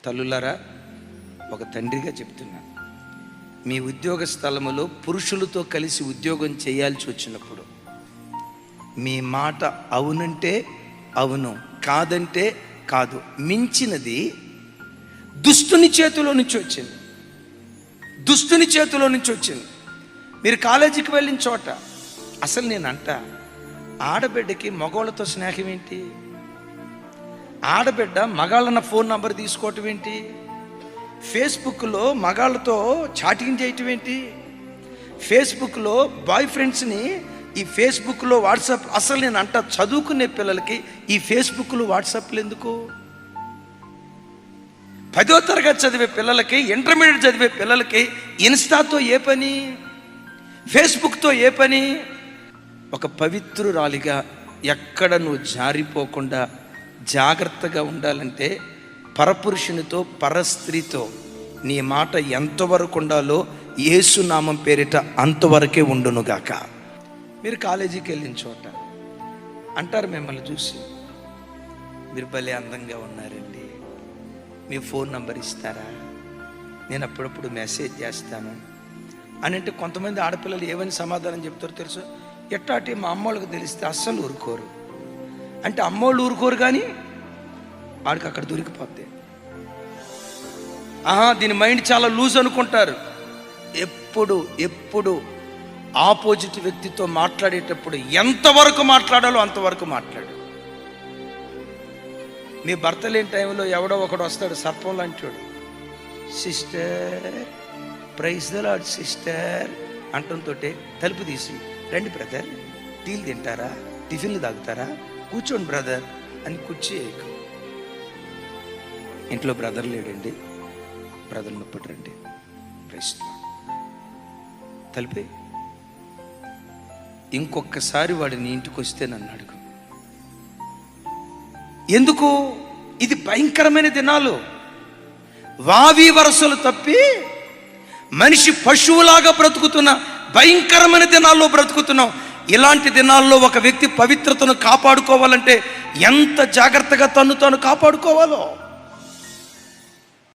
తల్లులారా, ఒక తండ్రిగా చెప్తున్నాను, మీ ఉద్యోగ స్థలములో పురుషులతో కలిసి ఉద్యోగం చేయాల్సి వచ్చినప్పుడు మీ మాట అవునంటే అవును, కాదంటే కాదు, మించినది దుష్టుని చేతిలో నుంచి వచ్చింది. దుష్టుని చేతిలో నుంచి వచ్చింది. మీరు కాలేజీకి వెళ్ళిన చోట అసలు నేనంట, ఆడబిడ్డకి మగవాళ్ళతో స్నేహం ఏంటి? ఆడబిడ్డ మగాళ్ళన్న ఫోన్ నంబర్ తీసుకోవటం ఏంటి? ఫేస్బుక్లో మగాళ్ళతో చాటింగ్ చేయటం ఏంటి? ఫేస్బుక్లో బాయ్ ఫ్రెండ్స్ని ఈ ఫేస్బుక్లో వాట్సాప్, అసలు నేను అంట చదువుకునే పిల్లలకి ఈ ఫేస్బుక్లో వాట్సాప్లు ఎందుకు? 10వ తరగతి చదివే పిల్లలకి, ఇంటర్మీడియట్ చదివే పిల్లలకి ఇన్స్టాతో ఏ పని, ఫేస్బుక్తో ఏ పని? ఒక పవిత్రురాలిగా ఎక్కడ నువ్వు జారిపోకుండా జాగ్రత్తగా ఉండాలంటే పరపురుషునితో, పరస్త్రీతో నీ మాట ఎంతవరకు ఉండాలో యేసునామం పేరిట అంతవరకే ఉండునుగాక. మీరు కాలేజీకి వెళ్ళిన చోట అంటారు మిమ్మల్ని చూసి, మీరు భలే అందంగా ఉన్నారండి, మీ ఫోన్ నంబర్ ఇస్తారా, నేను అప్పుడప్పుడు మెసేజ్ చేస్తాను అని. అంటే కొంతమంది ఆడపిల్లలు ఏమని సమాధానం చెప్తారో తెలుసు, ఎట్టాటి మా అమ్మోళ్ళకి తెలిస్తే అస్సలు ఊరుకోరు. అంటే అమ్మోళ్ళు ఊరుకోరు కానీ వాడికి అక్కడ దొరికిపోద్ది. దీని మైండ్ చాలా లూజ్ అనుకుంటారు. ఎప్పుడు ఆపోజిట్ వ్యక్తితో మాట్లాడేటప్పుడు ఎంతవరకు మాట్లాడాలో అంతవరకు మాట్లాడు. మీ భర్త లేని టైంలో ఎవడో ఒకడు వస్తాడు, సర్పం లాంటివాడు, sister praise the lord sister అంటంతో తలుపు తీసి, రండి బ్రదర్, టీలు తింటారా, టిఫిన్లు తాగుతారా, కూర్చోండి బ్రదర్ అని కుర్చీ ఇంట్లో బ్రదర్ లేడండి, బ్రదర్ నొప్పటి రండి, ప్రైజ్ తలిపే. ఇంకొకసారి వాడు నీ ఇంటికి వస్తే నన్ను అడుగు. ఎందుకు? ఇది భయంకరమైన దినాలు. వావి వరసలు తప్పి మనిషి పశువులాగా బ్రతుకుతున్న భయంకరమైన దినాల్లో బ్రతుకుతున్నాం. ఇలాంటి దినాల్లో ఒక వ్యక్తి పవిత్రతను కాపాడుకోవాలంటే ఎంత జాగ్రత్తగా తను కాపాడుకోవాలో